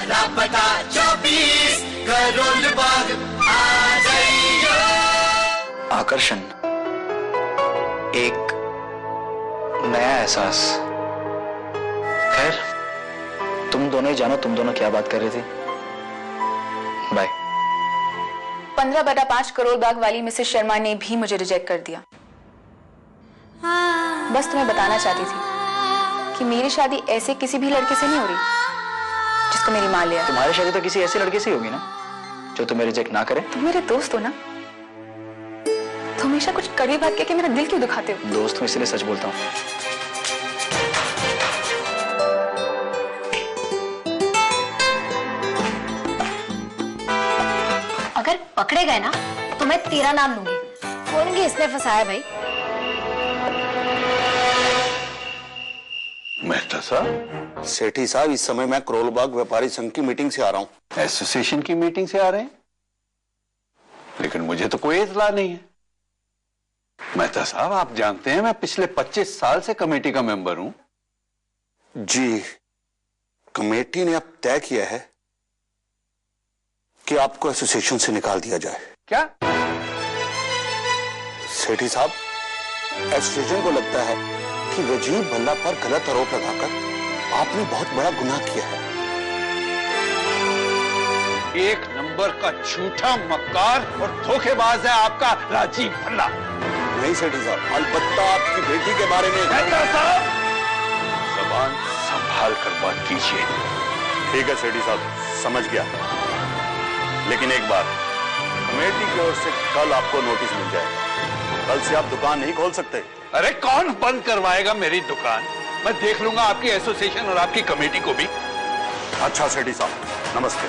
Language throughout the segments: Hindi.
लापता 24 करोड़ बाग आ जाइयो। आकर्षण, एक नया एहसास। खैर, तुम दोनों ही जानो तुम दोनों क्या बात कर रहे थे। बाय। 15/5 करोड़ बाग वाली मिसेस शर्मा ने भी मुझे रिजेक्ट कर दिया। बस तुम्हें बताना चाहती थी कि मेरी शादी ऐसे किसी भी लड़के से नहीं हो रही जिसको मेरी मां ले आए। तुम्हारी शादी तो किसी ऐसे लड़के से ही होगी ना जो तुम्हें रिजेक्ट ना करे। तुम मेरे दोस्त हो ना, तो हमेशा कुछ कड़वी बात कह के मेरा दिल क्यों दुखाते हो? दोस्त हूं इसलिए सच बोलता हूँ। अगर पकड़े गए ना तो मैं तेरा नाम लूंगी। कौन इसने फंसाया भाई? मेहता साहब। सेठी साहब, इस समय मैं करोलबाग व्यापारी संघ की मीटिंग से आ रहा हूं। एसोसिएशन की मीटिंग से आ रहे हैं, लेकिन मुझे तो कोई इत्तला नहीं है। मेहता साहब, आप जानते हैं मैं पिछले 25 साल से कमेटी का मेंबर हूं। जी, कमेटी ने अब तय किया है कि आपको एसोसिएशन से निकाल दिया जाए। क्या? सेठी साहब, एसोसिएशन को लगता है कि राजीव भल्ला पर गलत आरोप लगाकर आपने बहुत बड़ा गुनाह किया है। एक नंबर का झूठा मक्कार और धोखेबाज है आपका राजीव भल्ला। नहीं सेठी साहब, अलबत्ता आपकी बेटी के बारे में। मेहता साहब, जबान संभाल कर बात कीजिए। ठीक है सेठी साहब, समझ गया। लेकिन एक बात, कमेटी की ओर से कल आपको नोटिस मिल जाएगा। कल से आप दुकान नहीं खोल सकते। अरे कौन बंद करवाएगा मेरी दुकान? मैं देख लूंगा आपकी एसोसिएशन और आपकी कमेटी को भी। अच्छा सेठी साहब, नमस्ते।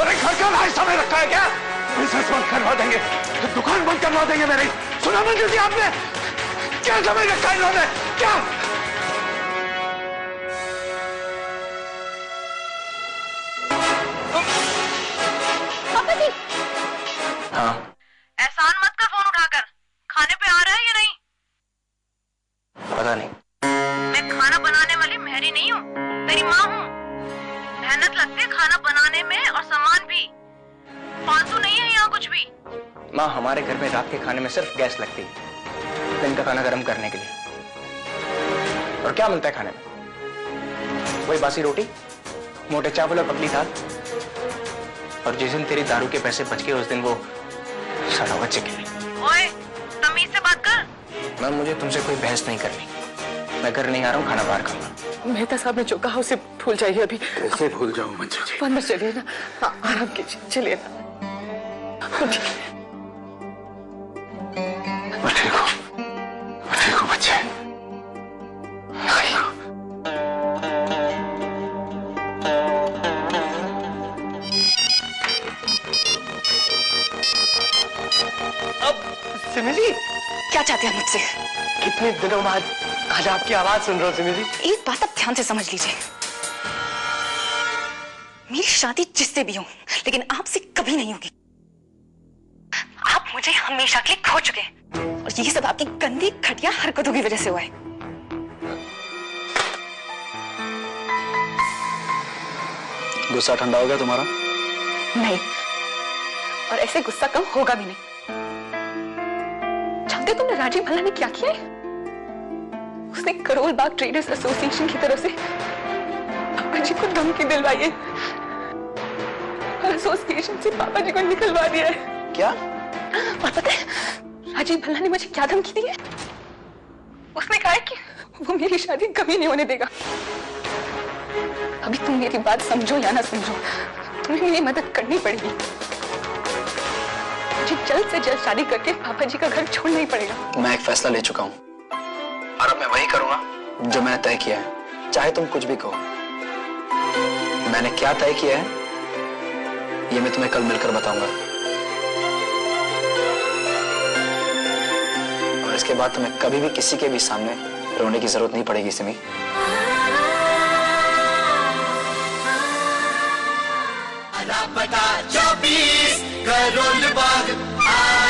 अरे घर का रास्ता में रखा है क्या? बिजनेस बंद करवा देंगे, दुकान बंद करवा देंगे मेरी। सुना मंजूर जी आपने? क्या समझ रखा है इन्होंने? क्या? हाँ। एहसान मत कर फोन उठाकर। खाने पे आ रहा है या नहीं? पता नहीं। मैं खाना बनाने वाली मेहरी नहीं हूँ, तेरी माँ हूँ। मेहनत लगती है खाना बनाने में और सामान भी। फालतू नहीं है यहाँ कुछ भी। माँ, हमारे घर में रात के खाने में सिर्फ गैस लगती है, दिन का खाना गर्म करने के लिए। और क्या मिलता है खाने में? वही बासी रोटी, मोटे चावल और पतली दाल। और जिस दिन तेरी दारू के पैसे बच गए उस दिन वो सड़ा हुआ चिकन। ओए, तमीज से बात कर। मैम, मुझे तुमसे कोई बहस नहीं करनी। मैं घर नहीं आ रहा हूँ, खाना बाहर खाऊंगा। मेहता साहब ने जो कहा उसे भूल जाइए अभी। कैसे भूल जाऊं मंजू जी? अंदर चलिए ना। हाँ, आराम कीजिए, चलिए ना। मैं ठीक हूँ बच्चे। अब सिमी जी, क्या चाहते हैं मुझसे? कितने दिनों बाद आज आपकी आवाज सुन रहा हूँ सिमी जी। एक बात आप ध्यान से समझ लीजिए, मेरी शादी जिससे भी हो, लेकिन आपसे कभी नहीं होगी। आप मुझे हमेशा के लिए खो चुके हैं और ये सब आपकी गंदी घटिया हरकतों की वजह से हुआ है। गुस्सा ठंडा हो गया तुम्हारा? नहीं, और ऐसे गुस्सा कम होगा भी नहीं। जानते तुमने राजीव भल्ला ने क्या किया है? उसने करोलबाग ट्रेडर्स एसोसिएशन की तरफ से पापा जी को धमकी दिलवाई है और एसोसिएशन से पापा जी को निकलवा दिया है। क्या? और पता है राजीव भल्ला ने मुझे क्या धमकी दी है? उसने कहा है कि वो मेरी शादी कभी नहीं होने देगा। अभी तुम मेरी बात समझो या ना समझो, तुम्हें मेरी मदद करनी पड़ेगी। मुझे जल्द से जल्द शादी करके पापा जी का घर छोड़ना ही पड़ेगा। मैं एक फैसला ले चुका हूँ और अब मैं वही करूंगा जो मैंने तय किया है, चाहे तुम कुछ भी कहो। मैंने क्या तय किया है ये मैं तुम्हें कल मिलकर बताऊंगा, और इसके बाद तुम्हें कभी भी किसी के भी सामने रोने की जरूरत नहीं पड़ेगी सिमी। लापता 24 करोड़ बाग आ